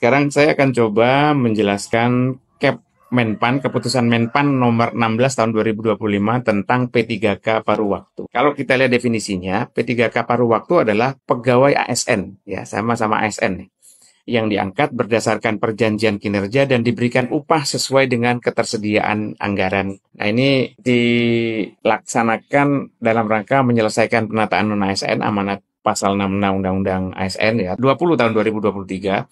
sekarang saya akan coba menjelaskan Menpan, keputusan Menpan nomor 16 tahun 2025 tentang P3K paruh waktu. Kalau kita lihat definisinya, P3K paruh waktu adalah pegawai ASN, ya sama-sama ASN nih, yang diangkat berdasarkan perjanjian kinerja dan diberikan upah sesuai dengan ketersediaan anggaran. Nah, ini dilaksanakan dalam rangka menyelesaikan penataan non-ASN amanat pasal 66 Undang-Undang ASN ya, 20 tahun 2023.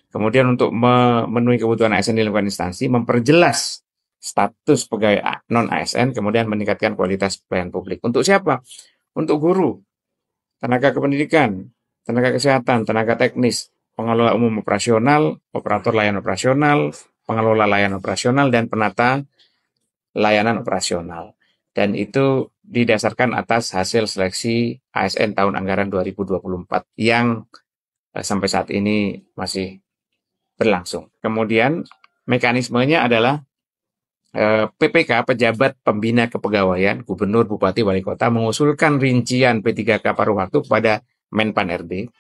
Kemudian untuk memenuhi kebutuhan ASN di lingkungan instansi, memperjelas status pegawai non-ASN, kemudian meningkatkan kualitas pelayanan publik. Untuk siapa? Untuk guru, tenaga kependidikan, tenaga kesehatan, tenaga teknis, pengelola umum operasional, operator layanan operasional, pengelola layanan operasional, dan penata layanan operasional. Dan itu didasarkan atas hasil seleksi ASN tahun anggaran 2024 yang sampai saat ini masih berlangsung. Kemudian mekanismenya adalah PPK, Pejabat Pembina Kepegawaian, Gubernur, Bupati, Wali Kota, mengusulkan rincian P3K paruh waktu kepada Menpan RB.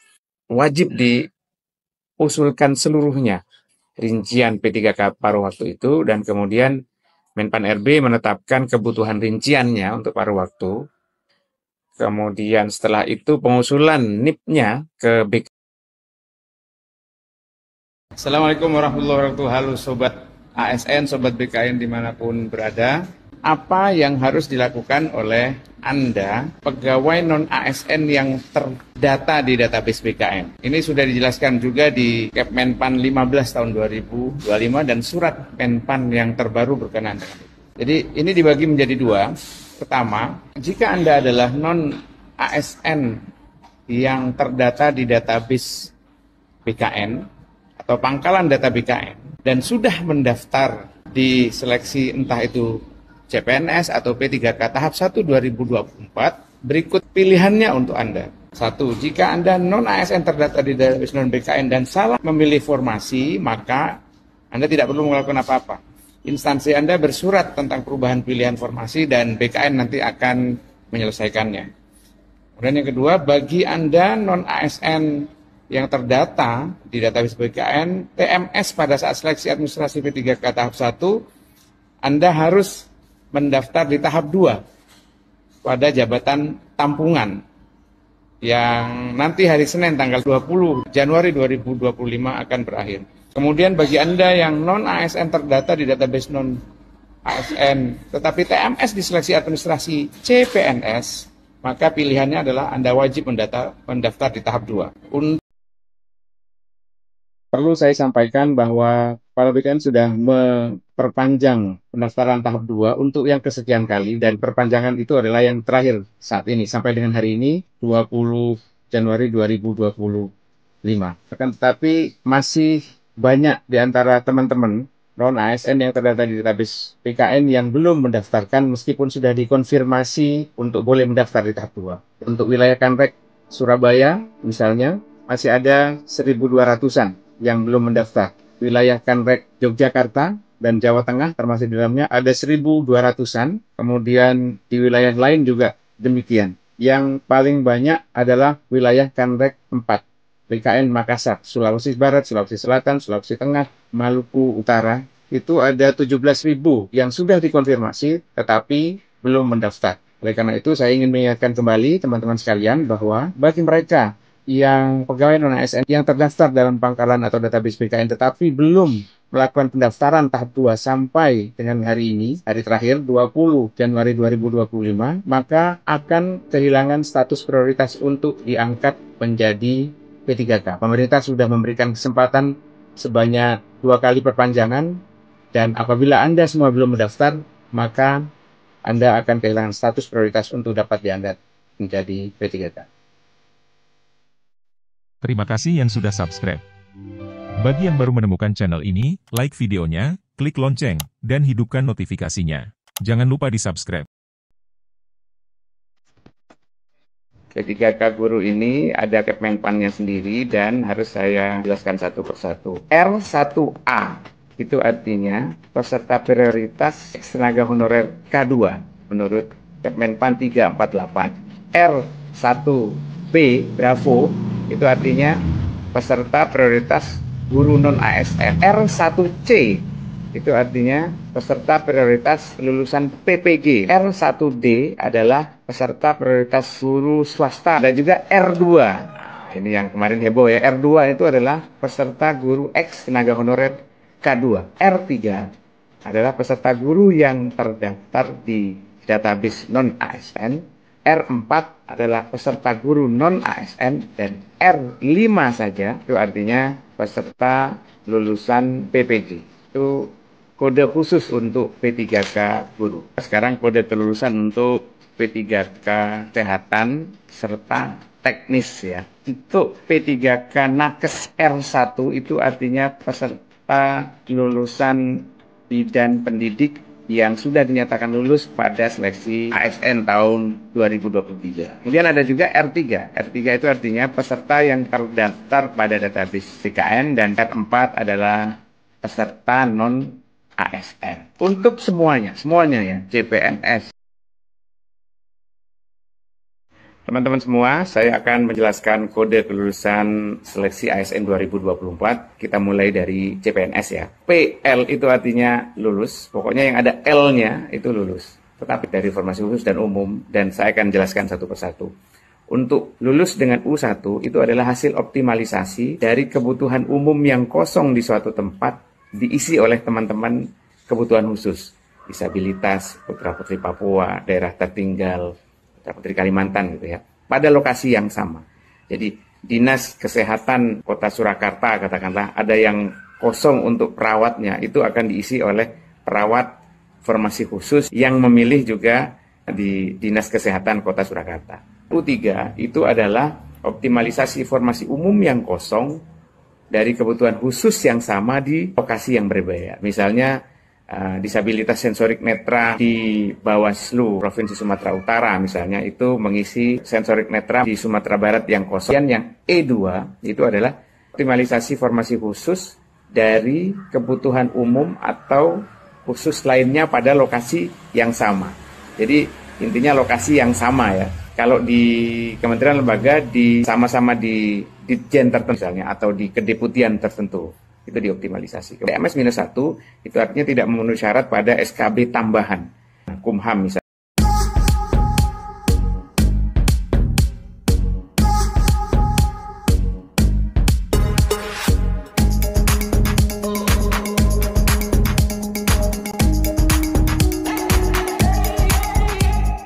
Wajib diusulkan seluruhnya rincian P3K paruh waktu itu, dan kemudian Menpan RB menetapkan kebutuhan rinciannya untuk paruh waktu. Kemudian setelah itu pengusulan NIP-nya ke BK. Assalamualaikum warahmatullahi wabarakatuh. Halo Sobat ASN, Sobat BKN dimanapun berada. Apa yang harus dilakukan oleh Anda, pegawai non-ASN yang terdata di database BKN? Ini sudah dijelaskan juga di Kepmenpan 15 tahun 2025 dan surat Menpan yang terbaru berkenaan dengan itu. Jadi ini dibagi menjadi dua. Pertama, jika Anda adalah non-ASN yang terdata di database BKN, atau pangkalan data BKN dan sudah mendaftar di seleksi entah itu CPNS atau P3K tahap 1 2024, berikut pilihannya untuk Anda. 1. Jika Anda non-ASN terdata di database non-BKN dan salah memilih formasi, maka Anda tidak perlu melakukan apa-apa. Instansi Anda bersurat tentang perubahan pilihan formasi dan BKN nanti akan menyelesaikannya. Kemudian yang kedua, bagi Anda non-ASN yang terdata di database BKN, TMS pada saat seleksi administrasi P3K tahap 1, Anda harus mendaftar di tahap 2 pada jabatan tampungan yang nanti hari Senin tanggal 20 Januari 2025 akan berakhir. Kemudian bagi Anda yang non-ASN terdata di database non-ASN, tetapi TMS di seleksi administrasi CPNS, maka pilihannya adalah Anda wajib mendaftar di tahap 2. Perlu saya sampaikan bahwa Kepala BKN sudah memperpanjang pendaftaran tahap 2 untuk yang kesekian kali, dan perpanjangan itu adalah yang terakhir saat ini sampai dengan hari ini 20 Januari 2025. Tetapi masih banyak di antara teman-teman non-ASN yang terdata di database BKN yang belum mendaftarkan meskipun sudah dikonfirmasi untuk boleh mendaftar di tahap 2. Untuk wilayah Kanrek Surabaya misalnya masih ada 1.200-an yang belum mendaftar. Wilayah Kanrek Yogyakarta dan Jawa Tengah termasuk di dalamnya ada 1.200-an. Kemudian di wilayah lain juga demikian. Yang paling banyak adalah wilayah Kanrek 4. BKN Makassar, Sulawesi Barat, Sulawesi Selatan, Sulawesi Tengah, Maluku Utara. Itu ada 17.000 yang sudah dikonfirmasi tetapi belum mendaftar. Oleh karena itu saya ingin mengingatkan kembali teman-teman sekalian bahwa bagi mereka yang pegawai non-ASN yang terdaftar dalam pangkalan atau database BKN tetapi belum melakukan pendaftaran tahap 2 sampai dengan hari ini, hari terakhir 20 Januari 2025, maka akan kehilangan status prioritas untuk diangkat menjadi P3K. Pemerintah sudah memberikan kesempatan sebanyak 2 kali perpanjangan, dan apabila Anda semua belum mendaftar, maka Anda akan kehilangan status prioritas untuk dapat diangkat menjadi P3K. Terima kasih yang sudah subscribe. Bagi yang baru menemukan channel ini, like videonya, klik lonceng, dan hidupkan notifikasinya. Jangan lupa di-subscribe. P3K guru ini ada Kepmenpannya sendiri dan harus saya jelaskan satu persatu. R1A itu artinya peserta prioritas tenaga honorer K2 menurut Kepmenpan 348. R1B Bravo itu artinya peserta prioritas guru non ASN. R1C itu artinya peserta prioritas lulusan PPG. R1D adalah peserta prioritas guru swasta. Dan juga R2. Nah, ini yang kemarin heboh ya. R2 itu adalah peserta guru X tenaga honorer K2. R3 adalah peserta guru yang terdaftar di database non-ASN. R4 adalah peserta guru non-ASN. Dan R5 saja itu artinya peserta lulusan PPG. Itu kode khusus untuk P3K guru. Sekarang kode kelulusan untuk P3K kesehatan serta teknis ya. Untuk P3K nakes R1 itu artinya peserta lulusan bidan pendidik yang sudah dinyatakan lulus pada seleksi ASN tahun 2023. Kemudian ada juga R3. R3 itu artinya peserta yang terdaftar pada database BKN, dan R4 adalah peserta non ASN. Untuk semuanya ya, CPNS. Teman-teman semua, saya akan menjelaskan kode kelulusan seleksi ASN 2024. Kita mulai dari CPNS ya. PL itu artinya lulus, pokoknya yang ada L-nya itu lulus. Tetapi dari formasi khusus dan umum, dan saya akan jelaskan satu persatu. Untuk lulus dengan U1 itu adalah hasil optimalisasi dari kebutuhan umum yang kosong di suatu tempat, diisi oleh teman-teman kebutuhan khusus, disabilitas, putra-putri Papua, daerah tertinggal, putra-putri Kalimantan gitu ya, pada lokasi yang sama. Jadi Dinas Kesehatan Kota Surakarta katakanlah ada yang kosong untuk perawatnya, itu akan diisi oleh perawat formasi khusus yang memilih juga di Dinas Kesehatan Kota Surakarta. U3 itu adalah optimalisasi formasi umum yang kosong dari kebutuhan khusus yang sama di lokasi yang berbeda. Misalnya disabilitas sensorik netra di Bawaslu Provinsi Sumatera Utara misalnya, itu mengisi sensorik netra di Sumatera Barat yang kosong. Dan yang E2 itu adalah optimalisasi formasi khusus dari kebutuhan umum atau khusus lainnya pada lokasi yang sama. Jadi intinya lokasi yang sama ya. Kalau di kementerian lembaga sama-sama di Ditjen tertentu misalnya, atau di kedeputian tertentu, itu dioptimalisasi. MS-1 itu artinya tidak memenuhi syarat pada SKB tambahan. Kumham misalnya.